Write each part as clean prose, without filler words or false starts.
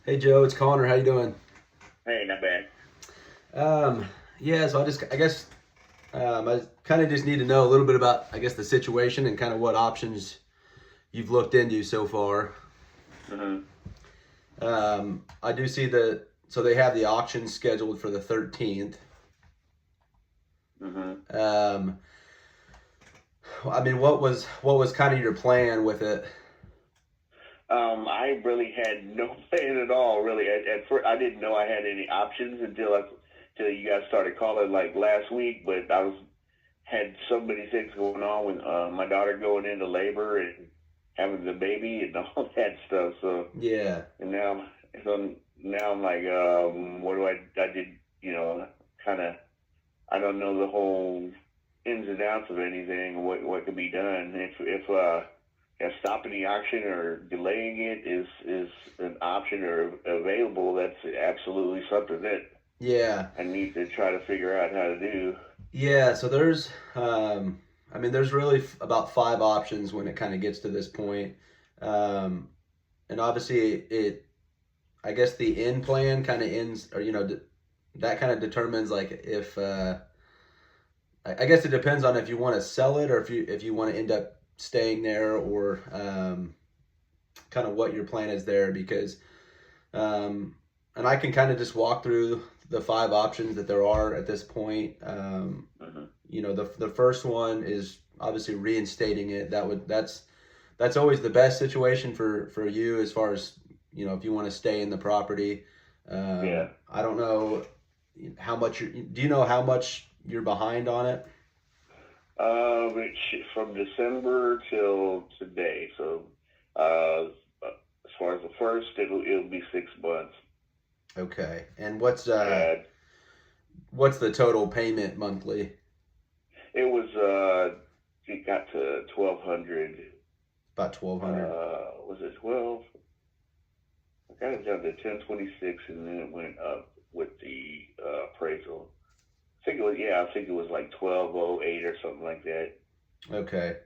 Hey Joe, it's Connor. How you doing? Hey, not bad. Um, yeah, so I guess I kind of just need to know a little bit about the situation and kind of what options you've looked into so far. Mm-hmm. I do see that so they have the auction scheduled for the 13th. Mm-hmm. Um, I mean, what was kind of your plan with it? I really had no plan at all. Really, at first, I didn't know I had any options until you guys started calling like last week. But I was had so many things going on with my daughter going into labor and having the baby and all that stuff. Yeah, And now, so now I'm like, what do I did, you know, kind of I don't know the whole ins and outs of anything, what could be done. If stopping the auction or delaying it is an option or available, that's absolutely something that yeah, I need to try to figure out how to do. yeah. So I mean, there's really about five options when it kind of gets to this point. Um, and obviously it I guess the end plan kind of ends, or that kind of determines like if I guess it depends on if you want to sell it or if you want to end up staying there or kind of what your plan is there because and I can kind of just walk through the five options that there are at this point. Hmm. The first one is obviously reinstating it. That's always the best situation for you as far as if you want to stay in the property. Yeah. I don't know how much do you know how much you're behind on it? From December till today. So, uh, as far as the first, it'll be 6 months. Okay, and And what's the total payment monthly? it was it got to 1,200. About 1,200. Was it 12? I got it down to 1026, and then it went up with the appraisal. I think it was like 1208 or something like that. Okay,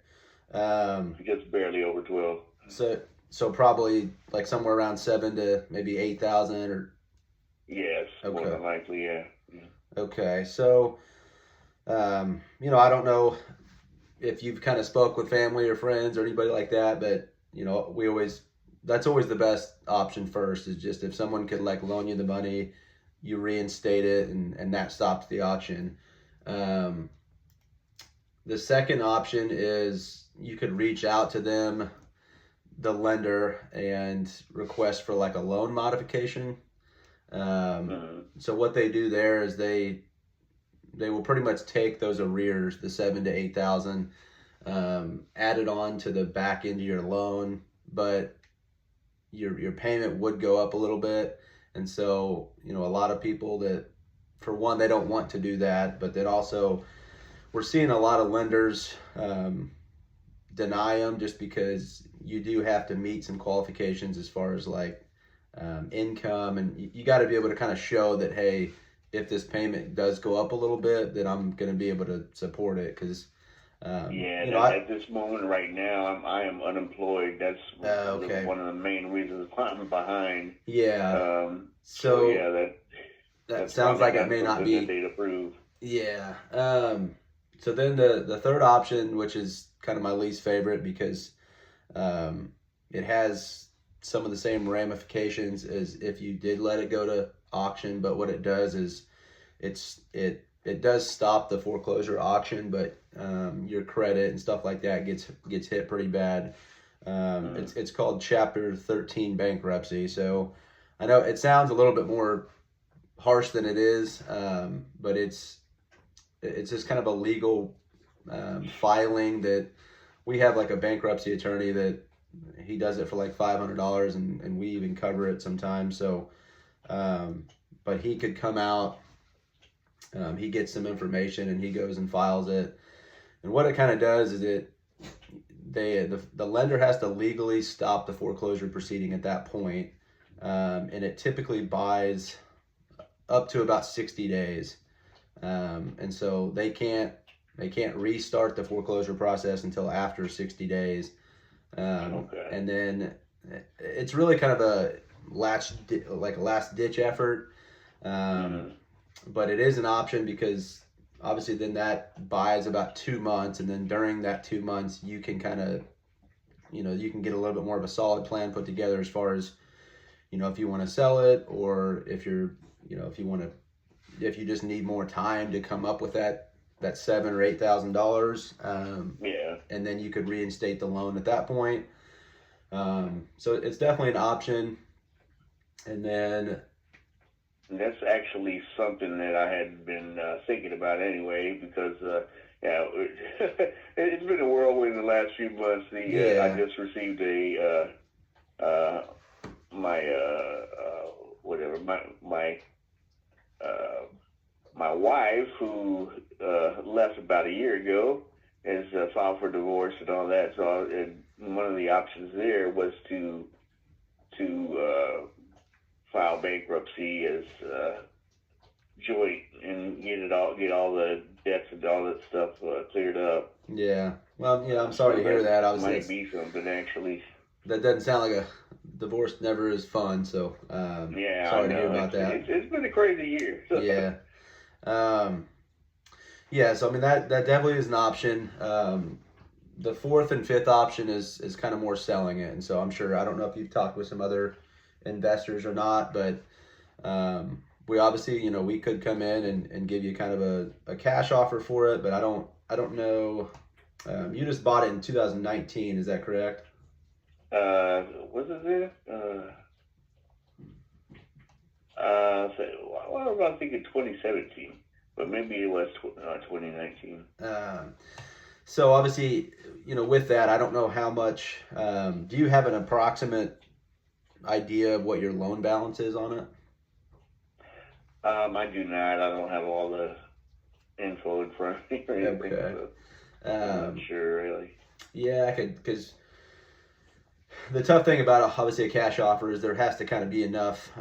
um, Just barely over 12. so so probably like somewhere around 7 to maybe 8,000 or Yes, more okay, than likely, yeah. okay. So I don't know if you've kind of spoke with family or friends or anybody like that, but we always that's always the best option first is just if someone could like loan you the money, you reinstate it and that stops the auction. Um, the second option is you could reach out to them, the lender, and request for like a loan modification. Mm-hmm. So what they do there is they will pretty much take those arrears, the 7 to 8,000, add it on to the back end of your loan, but your payment would go up a little bit. And so, a lot of people that, for one, they don't want to do that, but then also we're seeing a lot of lenders deny them just because you do have to meet some qualifications as far as like income, and you got to be able to kind of show that, hey, if this payment does go up a little bit, then I'm going to be able to support it because Yeah, and I at this moment right now, I am unemployed. That's okay, one of the main reasons why I'm behind. yeah. So So yeah, that that's sounds probably like it not may not something that be. they'd approve. Yeah. So then the third option, which is kind of my least favorite because um, it has some of the same ramifications as if you did let it go to auction. But what it does is it does stop the foreclosure auction, but your credit and stuff like that gets hit pretty bad. Mm. It's called Chapter 13 bankruptcy. So I know it sounds a little bit more harsh than it is, but it's just kind of a legal filing that we have like a bankruptcy attorney that he does it for like $500 and we even cover it sometimes. So, um, but he could come out, he gets some information and he goes and files it. And what it kind of does is the lender has to legally stop the foreclosure proceeding at that point, and it typically buys up to about 60 days. And so they can't restart the foreclosure process until after 60 days. Okay. And then it's really kind of like a last ditch effort. But it is an option because obviously then that buys about 2 months, and then during that 2 months you can kind of, you can get a little bit more of a solid plan put together as far as, if you want to sell it, or if you're, if you just need more time to come up with that $7,000 or $8,000, and then you could reinstate the loan at that point. So it's definitely an option. And then that's actually something that I had been thinking about anyway, because it's been a whirlwind the last few months. I just received my wife, who left about a year ago, has filed for divorce and all that. So one of the options there was to file bankruptcy as joint and get all the debts and all that stuff cleared up. Yeah. Well, I'm sorry to hear that. Obviously, might be something actually. That doesn't sound like a divorce. Never is fun. So sorry to hear about that. It's been a crazy year. Yeah. So I mean that definitely is an option. The fourth and fifth option is kind of more selling it, and so I'm sure, I don't know if you've talked with some other investors or not, but we obviously, we could come in and give you kind of a cash offer for it, but I don't know. You just bought it in 2019, is that correct? Was it there? Well, I think in 2017, but maybe it was 2019. So obviously, with that, I don't know how much. Do you have an approximate idea of what your loan balance is on it? I do not. I don't have all the info in front of me or anything. Okay. So I'm not sure, really. Yeah, because the tough thing about obviously a cash offer is there has to kind of be enough,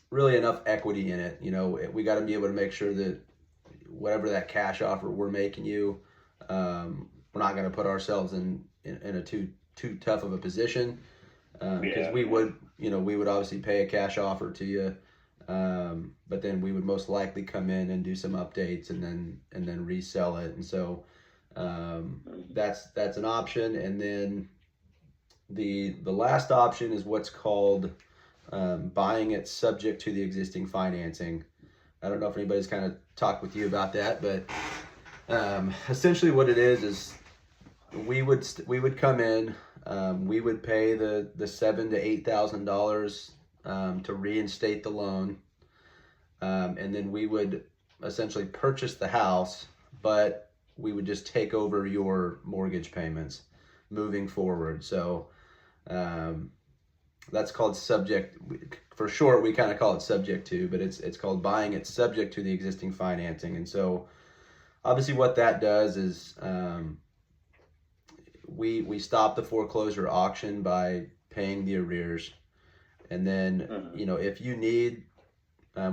really enough equity in it. We got to be able to make sure that whatever that cash offer we're making you, we're not going to put ourselves in a too tough of a position, because we would obviously pay a cash offer to you, but then we would most likely come in and do some updates and then resell it, and so that's an option. And then the last option is what's called buying it subject to the existing financing. I don't know if anybody's kind of talked with you about that, but essentially what it is we would come in, we would pay the $7,000 to $8,000 to reinstate the loan, and then we would essentially purchase the house, but we would just take over your mortgage payments moving forward. So that's called subject. For short, we kind of call it subject to, but it's called buying it subject to the existing financing. And so obviously what that does is we stop the foreclosure auction by paying the arrears. And then, if you need,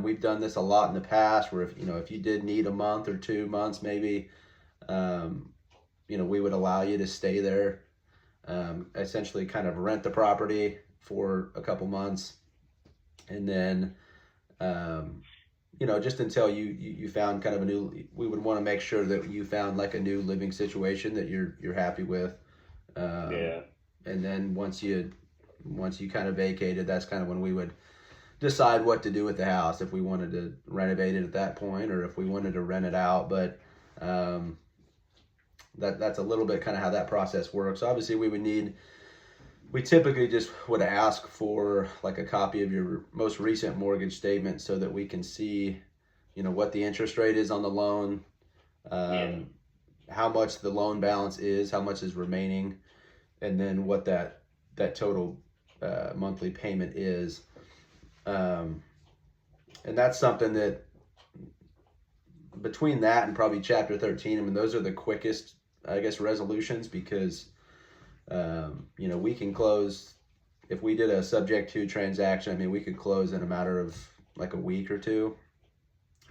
we've done this a lot in the past, where if you did need a month or 2 months, maybe, we would allow you to stay there, essentially kind of rent the property for a couple months. And then, just until you found kind of we would want to make sure that you found like a new living situation that you're happy with. And then once you kind of vacated, that's kind of when we would decide what to do with the house, if we wanted to renovate it at that point or if we wanted to rent it out. But that's a little bit kind of how that process works. Obviously we typically just would ask for like a copy of your most recent mortgage statement so that we can see, what the interest rate is on the loan, how much the loan balance is, how much is remaining, and then what that total monthly payment is. And that's something that between that and probably Chapter 13, I mean, those are the quickest, I guess, resolutions, because we can close, if we did a subject to transaction, I mean, we could close in a matter of like a week or two.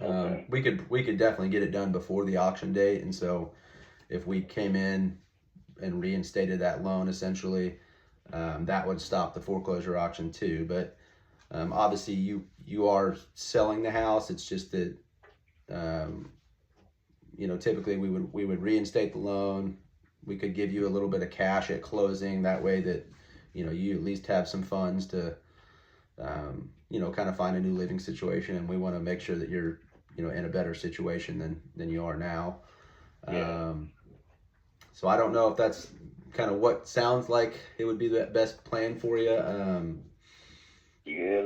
Okay. We could definitely get it done before the auction date. And so if we came in and reinstated that loan, essentially, that would stop the foreclosure auction too. But obviously, you are selling the house. It's just that typically we would reinstate the loan. We could give you a little bit of cash at closing. That way that you at least have some funds to kind of find a new living situation. And we want to make sure that you're in a better situation than you are now. Yeah. So I don't know if that's kind of what sounds like it would be the best plan for you. Yeah,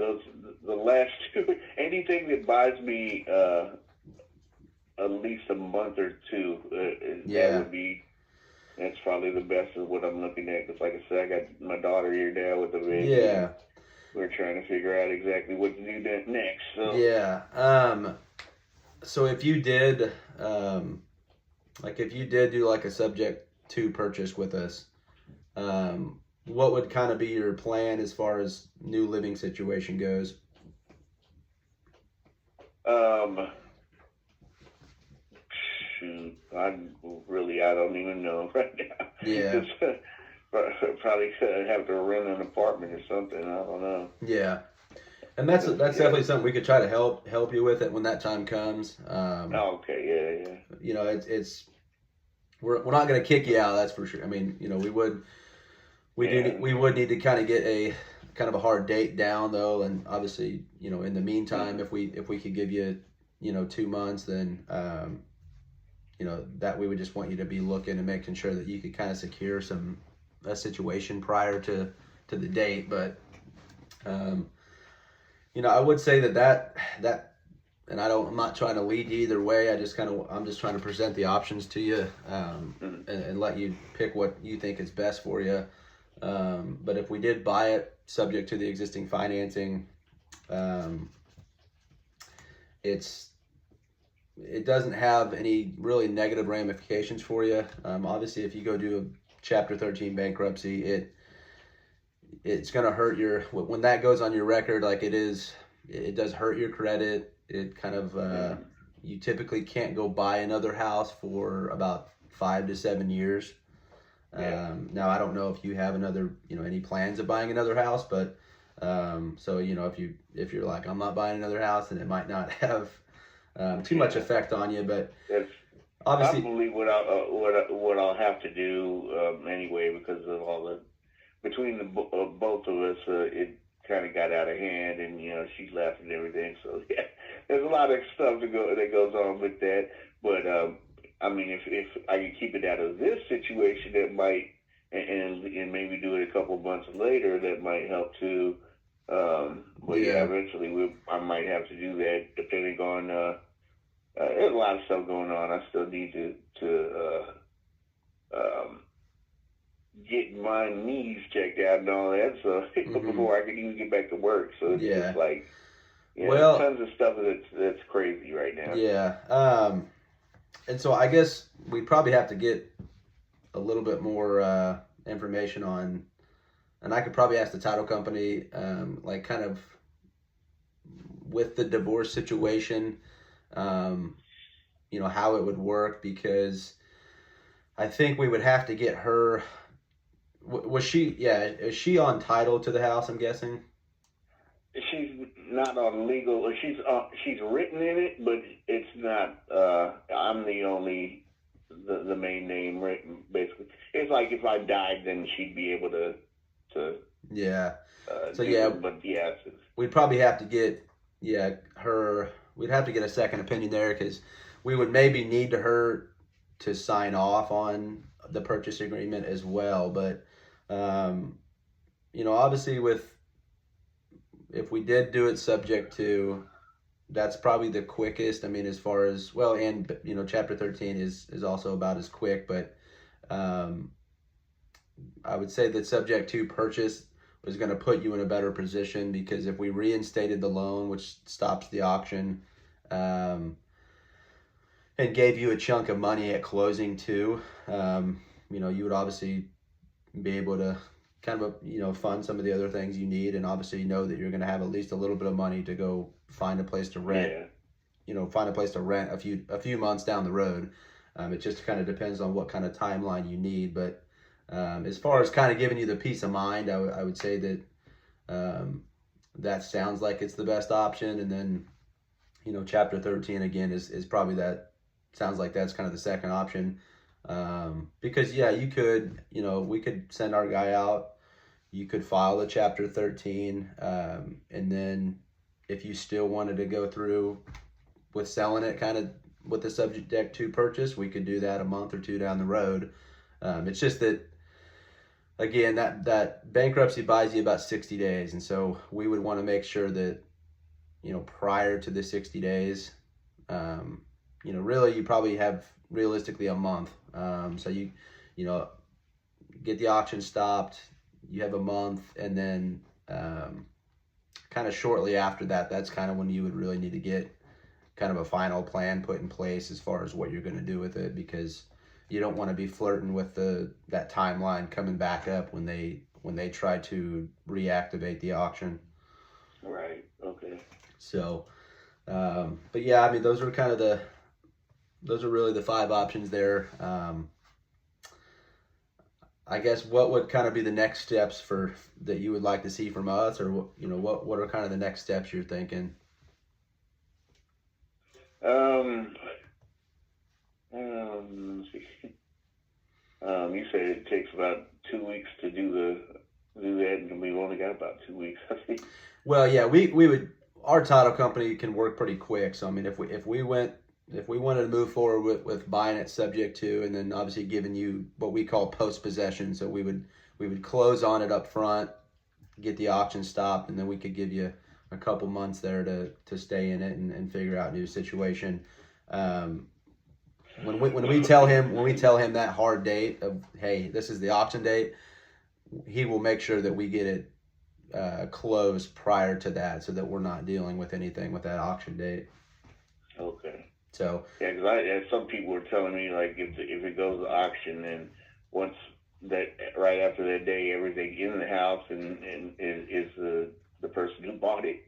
the last two, anything that buys me at least a month or two, that's probably the best of what I'm looking at. Because like I said, I got my daughter here now with the baby. Yeah. We're trying to figure out exactly what to do next. So. Yeah. So if you did, do like a subject to purchase with us, what would kind of be your plan as far as new living situation goes? Shoot, I don't even know right now. Yeah. Probably have to rent an apartment or something. I don't know. Yeah. And that's definitely something we could try to help you with it when that time comes. Okay, yeah. It's we're not going to kick you out, that's for sure. I mean, we would need to kind of get a kind of a hard date down though, and obviously, in the meantime, if we could give you 2 months, then that we would just want you to be looking and making sure that you could kind of secure a situation prior to the date, but I would say that and I'm not trying to lead you either way. I'm just trying to present the options to you, and let you pick what you think is best for you. But if we did buy it subject to the existing financing, it doesn't have any really negative ramifications for you. Obviously, if you go do a Chapter 13 bankruptcy, it's going to hurt when that goes on your record, like it does hurt your credit. It kind of, you typically can't go buy another house for about 5 to 7 years. Yeah. Now I don't know if you have any plans of buying another house, but, so, if you're like, I'm not buying another house, then it might not have, too much effect on you, but that's obviously probably what I'll have to do, anyway, because of all between both of us, it kind of got out of hand, and she left and everything. So yeah, there's a lot of stuff that goes on with that. But I mean, if I can keep it out of this situation, that might, and maybe do it a couple months later, that might help too. But yeah, eventually I might have to do that, depending on. There's a lot of stuff going on. I still need to get my knees checked out and all that, so before I can even get back to work. So it's just like, tons of stuff that's crazy right now. Yeah. And so I guess we probably have to get a little bit more information on, and I could probably ask the title company, like kind of with the divorce situation, how it would work, because I think we would have to get her. Is she on title to the house, I'm guessing? She's not on legal. She's written in it, but it's not. I'm the main name written. Basically, it's like if I died, then she'd be able to. Yeah. But yeah, we'd probably have to get her. We'd have to get a second opinion there, because we would maybe need her to sign off on the purchase agreement as well. But obviously, if we did do it subject to, that's probably the quickest. I mean, as far as, and Chapter 13 is also about as quick, but I would say that subject to purchase was going to put you in a better position, because if we reinstated the loan, which stops the auction, and gave you a chunk of money at closing too, you would obviously be able to kind of fund some of the other things you need, and obviously that you're going to have at least a little bit of money to go find a place to rent. Find a place to rent a few months down the road. It just kind of depends on what kind of timeline you need, but As far as kind of giving you the peace of mind, I would say that that sounds like it's the best option. And then, Chapter 13 again is probably that sounds like that's kind of the second option. Because yeah, you could, we could send our guy out. You could file the Chapter 13, and then if you still wanted to go through with selling it, kind of with the subject to purchase, we could do that a month or two down the road. It's just that again, that bankruptcy buys you about 60 days, and so we would want to make sure that prior to the 60 days, really you probably have realistically a month. So you get the auction stopped, you have a month, and then kind of shortly after that, that's kind of when you would really need to get kind of a final plan put in place as far as what you're going to do with it, because you don't want to be flirting with that timeline coming back up when they try to reactivate the auction. Right. Okay. So, but yeah, I mean, those are really the 5 options there. I guess what would kind of be the next steps that you would like to see from us, or what are kind of the next steps you're thinking? Let's see. You said it takes about 2 weeks to do that, and we've only got about 2 weeks, I think. Well, yeah, we would. Our title company can work pretty quick. So I mean, if we wanted to move forward with buying it subject to, and then obviously giving you what we call post possession, so we would close on it up front, get the auction stopped, and then we could give you a couple months there to stay in it and figure out a new situation. When we tell him that hard date of, hey, this is the auction date, he will make sure that we get it closed prior to that, so that we're not dealing with anything with that auction date. Okay. So yeah, because some people were telling me, like, if it goes to auction, then once that right after that day, everything in the house and is the person who bought it.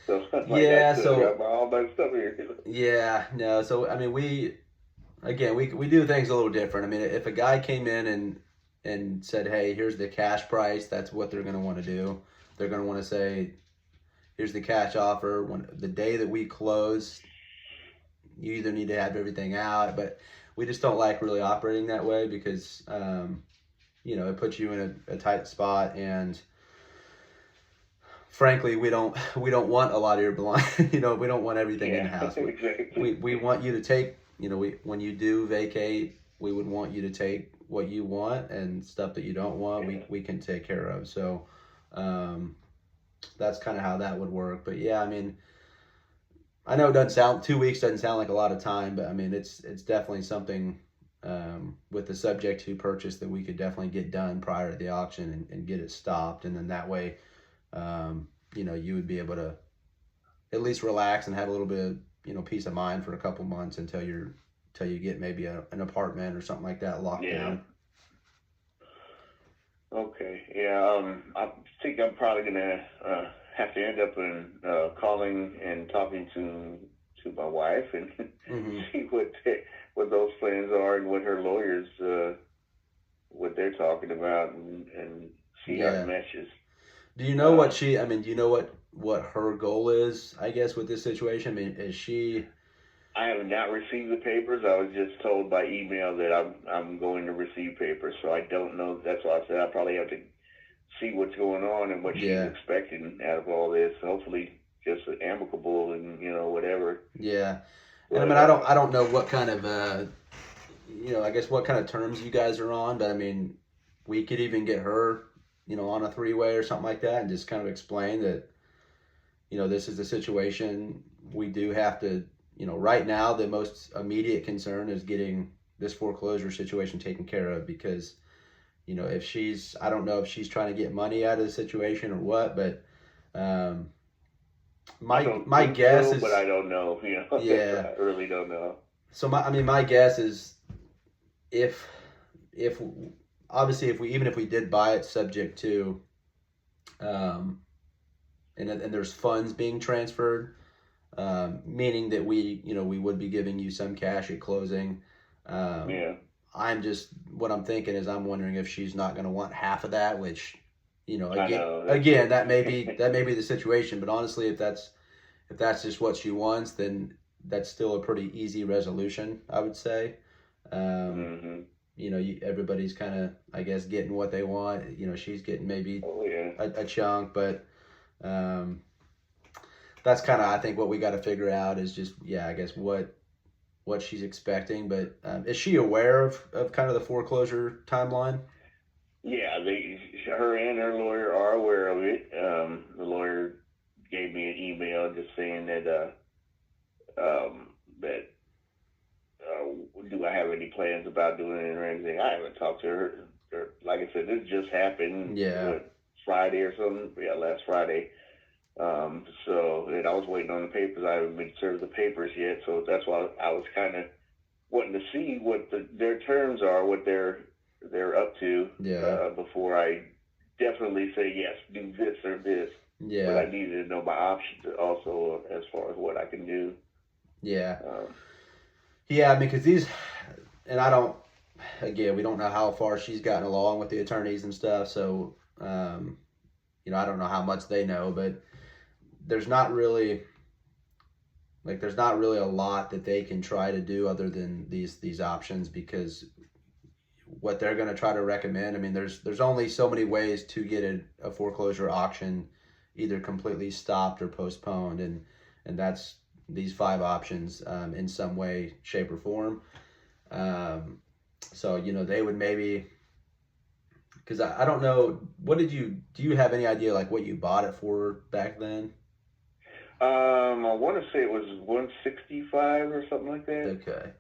So like, yeah, I got all my stuff here. Yeah, no. So I mean, we do things a little different. I mean, if a guy came in and said, hey, here's the cash price, that's what they're going to want to do. They're going to want to say, here's the cash offer. When the day that we close, you either need to have everything out, but we just don't like really operating that way, because it puts you in a tight spot, and frankly, we don't want a lot of your belongings. We don't want everything in the house. Exactly. We want you to take, when you do vacate, we would want you to take what you want, and stuff that you don't want, we can take care of. So that's kind of how that would work. But yeah, I mean, I know 2 weeks doesn't sound like a lot of time, but I mean, it's definitely something with the subject to purchase that we could definitely get done prior to the auction and get it stopped. And then that way, you would be able to at least relax and have a little bit of, peace of mind for a couple months until you get maybe an apartment or something like that locked down. Okay. Yeah. I think I'm probably gonna have to end up in calling and talking to my wife and see what those plans are, and what her lawyers what they're talking about, and see how it meshes. Do you know what do you know what her goal is, I guess, with this situation? I mean, is she... I have not received the papers. I was just told by email that I'm going to receive papers, so I don't know. That's why I said I probably have to see what's going on and what she's expecting out of all this. Hopefully, just amicable and whatever. Yeah, and I mean, I don't know what kind of I guess what kind of terms you guys are on, but I mean, we could even get her on a 3-way or something like that, and just kind of explain that this is the situation. We do have to. Right now, the most immediate concern is getting this foreclosure situation taken care of, because, if I don't know if she's trying to get money out of the situation or what, but my guess is, but I don't know. Yeah, I really don't know. So my guess is, if obviously if we did buy it subject to, and there's funds being transferred. Meaning that we would be giving you some cash at closing. what I'm thinking is I'm wondering if she's not going to want half of that, which, I know. again, that may be the situation. But honestly, if that's just what she wants, then that's still a pretty easy resolution, I would say. Mm-hmm. Everybody's kind of, I guess, getting what they want. She's getting maybe Oh yeah. a chunk, but that's kind of, I think, what we got to figure out is just, yeah, I guess what she's expecting. But is she aware of kind of the foreclosure timeline? Yeah, her and her lawyer are aware of it. The lawyer gave me an email just saying that do I have any plans about doing it or anything? I haven't talked to her. Like I said, this just happened. Yeah. Friday or something. Yeah, last Friday. And I was waiting on the papers. I haven't been served the papers yet, so that's why I was kind of wanting to see what their terms are, what they're up to. Yeah. Before I definitely say yes, do this or this. Yeah. But I needed to know my options also as far as what I can do. Yeah. Yeah, I mean, because and I don't, again, we don't know how far she's gotten along with the attorneys and stuff, so, I don't know how much they know, but there's not really a lot that they can try to do other than these options, because what they're going to try to recommend, I mean, there's only so many ways to get a foreclosure auction either completely stopped or postponed, and that's these 5 options in some way, shape, or form. So they would maybe, because I don't know, do you have any idea like what you bought it for back then? I want to say it was 165 or something like that. Okay.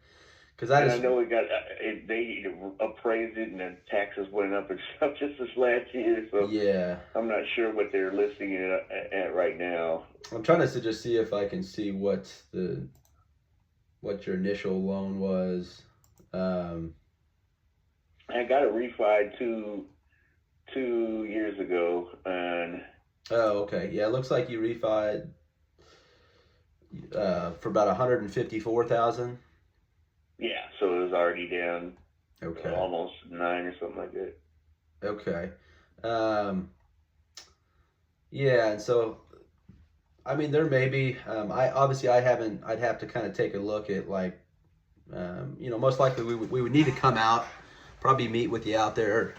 I know they appraised it and the taxes went up and stuff just this last year, so yeah, I'm not sure what they're listing it at right now. I'm trying to just see if I can see what your initial loan was. I got it refied two years ago, and oh, okay, yeah, it looks like you refied for about 154,000. Yeah, so it was already down. Okay. Almost 9 or something like that. Okay. Yeah, and so I mean there may be I haven't, I'd have to kind of take a look at like most likely we would need to come out, probably meet with you out there,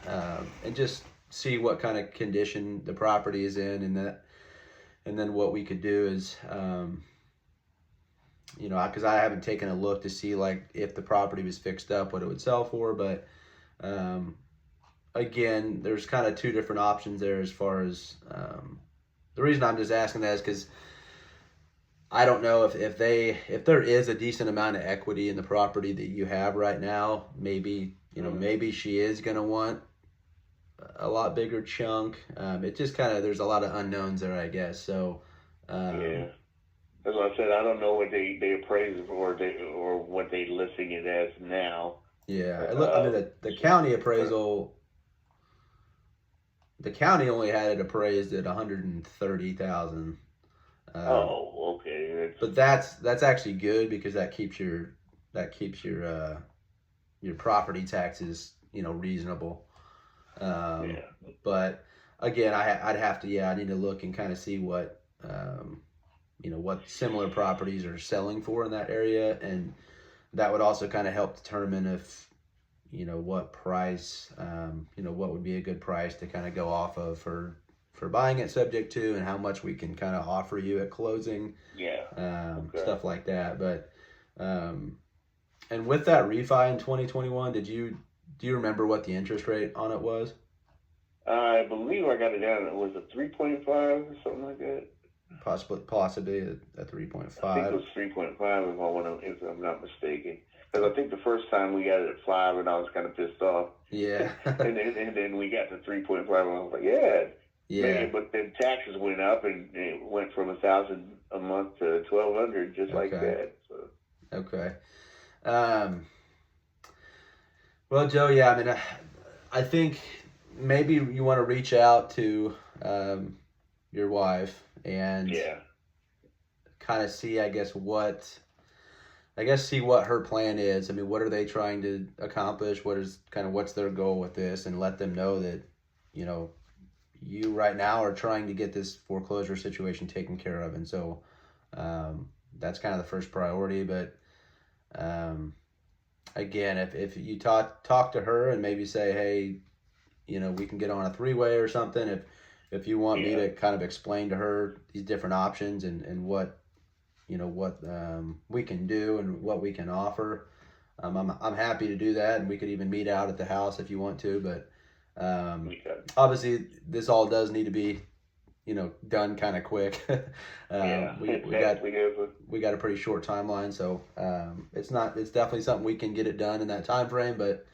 and just see what kind of condition the property is in, and then what we could do is because I haven't taken a look to see like if the property was fixed up, what it would sell for. But again, there's kind of 2 different options there as far as the reason I'm just asking that is because I don't know if there is a decent amount of equity in the property that you have right now. Maybe maybe she is gonna want a lot bigger chunk. It just kind of, there's a lot of unknowns there, I guess. So yeah. As I said, I don't know what they appraise it for, or what they listing it as now. Yeah, I mean the county appraisal. The county only had it appraised at 130,000. Oh, okay. But that's actually good, because that keeps your property taxes reasonable. Yeah. But again, I'd have to, I need to look and kind of see what what similar properties are selling for in that area, and that would also kind of help determine if what price, what would be a good price to kind of go off of for buying it subject to, and how much we can kind of offer you at closing. Yeah. Okay. Stuff like that. But and with that refi in 2021, do you remember what the interest rate on it was? I believe I got it down. It was a 3.5 or something like that. Possibly a 3.5. I think it was 3.5 if I'm not mistaken. Because I think the first time we got it at 5, and I was kind of pissed off. Yeah. and then we got to 3.5, and I was like, yeah. Man, but then taxes went up, and it went from $1,000 a month to $1,200, just like that. So. Okay. Well, Joe, yeah, I mean, I think maybe you want to reach out to your wife and kind of see, I guess, what I guess see what her plan is. I mean, what are they trying to accomplish? What's their goal with this, and let them know that, you know, you right now are trying to get this foreclosure situation taken care of, and so that's kind of the first priority. But again, if you talk to her and maybe say, hey, you know, we can get on a three-way or something. If you want me to kind of explain to her these different options and what, you know, what we can do and what we can offer, I'm happy to do that, and we could even meet out at the house if you want to. But obviously, this all does need to be, you know, done kind of quick. We got a pretty short timeline, so it's definitely something we can get it done in that time frame, but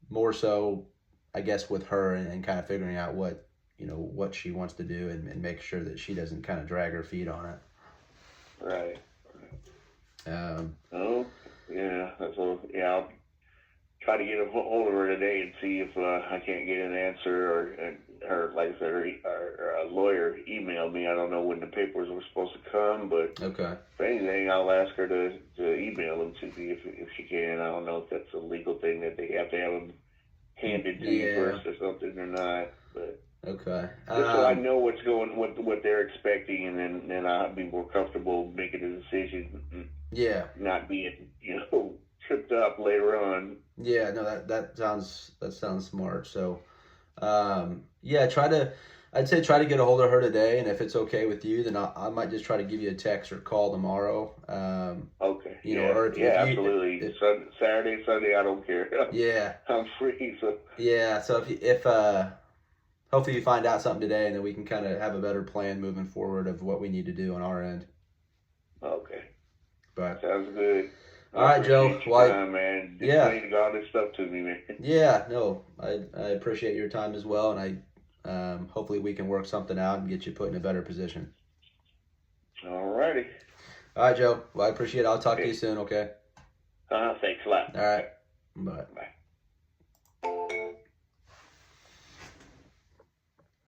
more so, I guess, with her and kind of figuring out what, you know, what she wants to do and make sure that she doesn't kind of drag her feet on it. Right. Yeah. So I'll try to get a hold of her today and see if I can't get an answer, or like I said, or a lawyer emailed me. I don't know when the papers were supposed to come, but okay. If anything, I'll ask her to email them to me if she can. I don't know if that's a legal thing that they have to have them handed to you first or something or not, but okay. Just so I know what they're expecting, and then I'll be more comfortable making a decision. Yeah. Not being, you know, tripped up later on. Yeah. No, that sounds smart. So, yeah, I'd say try to get a hold of her today, and if it's okay with you, then I might just try to give you a text or call tomorrow. Okay. You know, or absolutely. Saturday, Sunday, I don't care. Yeah. I'm free. So. Yeah. So if hopefully you find out something today, and then we can kind of have a better plan moving forward of what we need to do on our end. Okay. But sounds good. All right, Joe. Time, man. Explain all this stuff to me, man. Yeah. No, I appreciate your time as well, and hopefully we can work something out and get you put in a better position. All righty. All right, Joe. Well, I appreciate it. I'll talk to you soon, okay? Thanks a lot. All right. Bye. Bye.